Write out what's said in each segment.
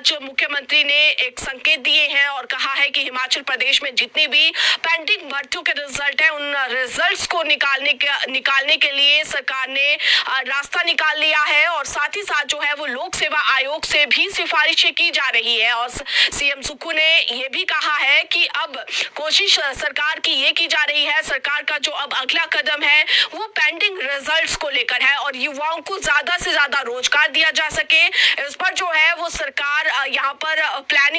आज मुख्यमंत्री ने एक संकेत दिए हैं और कहा है कि हिमाचल प्रदेश में जितनी भी पेंडिंग भर्तियों के रिजल्ट हैं, उन रिजल्ट्स को निकालने के लिए सरकार ने रास्ता निकाल लिया है और साथ ही साथ जो है वो लोक सेवा आयोग से भी सिफारिशें की जा रही है। और सीएम सुक्खू ने ये भी कहा है कि अब कोशिश सरकार की ये की जा रही है, सरकार का जो अब अगला कदम है वो पेंडिंग रिजल्ट्स को लेकर है और युवाओं को ज्यादा से ज्यादा रोजगार दिया जा सके, इस पर जो है वो सरकार यहाँ पर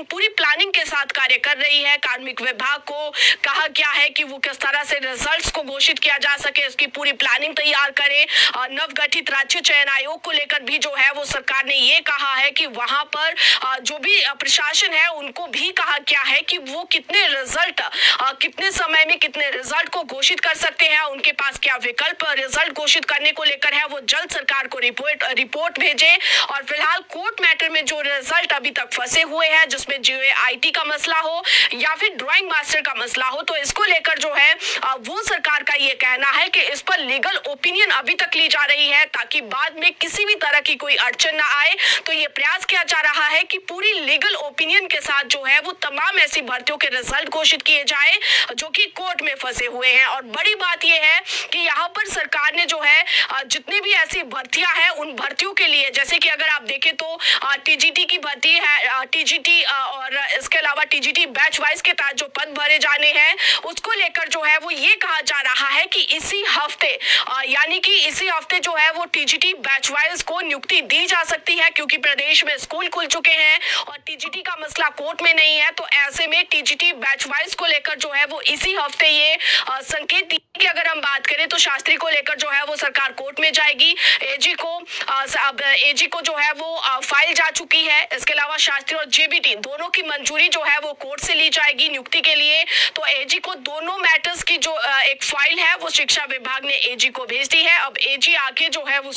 पूरी प्लानिंग के साथ कार्य कर रही है। कार्मिक विभाग को कहा गया है कि वो किस तरह से रिजल्ट्स को घोषित किया जा सके, इसकी पूरी प्लानिंग तैयार करे। नवगठित राज्य चयन आयोग को लेकर भी जो है वो सरकार ने ये कहा है कि वहां पर जो भी प्रशासन है उनको भी कहा गया है कि वो कितने समय में कितने रिजल्ट को घोषित कर सकते हैं, उनके पास क्या विकल्प रिजल्ट घोषित करने को लेकर है, वो जल्द सरकार को रिपोर्ट भेजे। और फिलहाल कोर्ट मैटर में जो रिजल्ट अभी तक फंसे हुए हैं, जिसमें जीएआईटी का मसला हो या फिर ड्राइंग मास्टर का मसला हो, तो इसको लेकर जो है वो सरकार का ये कहना है कि इस पर लीगल ओपिनियन अभी तक ली जा रही है ताकि बाद में किसी भी तरह की कोई अड़चन ना आए। तो ये प्रयास किया जा रहा है कि पूरी लीगल ओपिनियन के साथ जो है वो तमाम ऐसी भर्तियों के रिजल्ट घोषित किए जाए जो कि कोर्ट में फंसे हुए हैं। और बड़ी बात यह है कि यहाँ पर सरकार ने जो है जितनी भी ऐसी भर्तियां हैं उन भर्तियों के लिए, जैसे कि अगर आप देखें तो टीजीटी की भर्ती है, टीजीटी और इसके अलावा टीजीटी बैच वाइज के तहत जो पद भरे जाने हैं उसको लेकर जो है वो ये कहा जा रहा है कि इसी हफ्ते जो है वो टीजीटी बैच वाइज को नियुक्ति दी जा सकती है, क्योंकि प्रदेश में स्कूल खुल चुके हैं और टीजीटी का मसला कोर्ट में नहीं है। तो ऐसे में टीजीटी बैच वाइज को लेकर जो है वो इसी हफ्ते ये संकेत दी कि अगर हम बात करें तो शास्त्री को लेकर जो है वो सरकार कोर्ट में जाएगी। एजी को जो है वो फाइल जा चुकी है। इसके अलावा शास्त्री और जेबीटी दोनों की मंजूरी जो है वो कोर्ट से ली जाएगी नियुक्ति के लिए। तो एजी को दोनों मैटर्स की जो एक फाइल है वो शिक्षा विभाग ने एजी को भेज दी है। अब एजी आगे जो है वो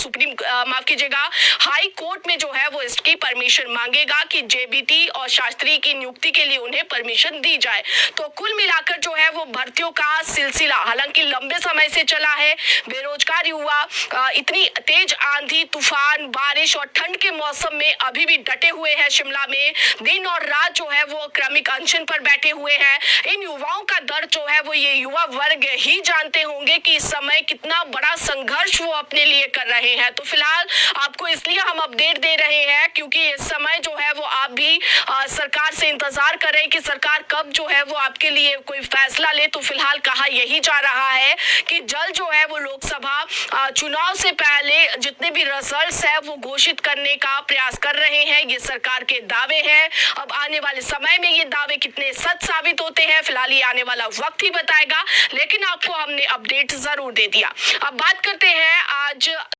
हाई कोर्ट में जो है वो इसकी परमिशन मांगेगा कि जेबीटी और शास्त्री की नियुक्ति के लिए उन्हें परमिशन दी जाए। तो कुल मिलाकर जो है वो भर्तियों का सिलसिला हालांकि लंबे समय से चला है। बेरोजगार युवा इतनी तेज आंधी, तूफान, बारिश और ठंड के मौसम में अभी भी डटे हुए हैं। शिमला में दिन और रात जो है वो क्रमिक अनशन पर बैठे हुए हैं। इन युवाओं का दर्द जो है वो ये युवा वर्ग ही जानते होंगे कि इस समय कितना बड़ा संघर्ष वो अपने लिए कर रहे हैं। तो फिलहाल आपको इसलिए हम अपडेट दे रहे हैं क्योंकि इस समय जो है वो आप भी सरकार से इंतजार कर रहे हैं कि सरकार कब जो है वो आपके लिए कोई फैसला ले। तो फिलहाल कहा यही जा रहा है कि जल्द जो है वो लोकसभा चुनाव से पहले जितने भी रिजल्ट्स है वो घोषित करने का प्रयास कर रहे हैं। ये सरकार के दावे हैं। अब आने वाले समय में ये दावे कितने सच साबित होते हैं फिलहाल ये आने वाला वक्त ही बताएगा, लेकिन आपको हमने अपडेट जरूर दे दिया। अब बात करते हैं आज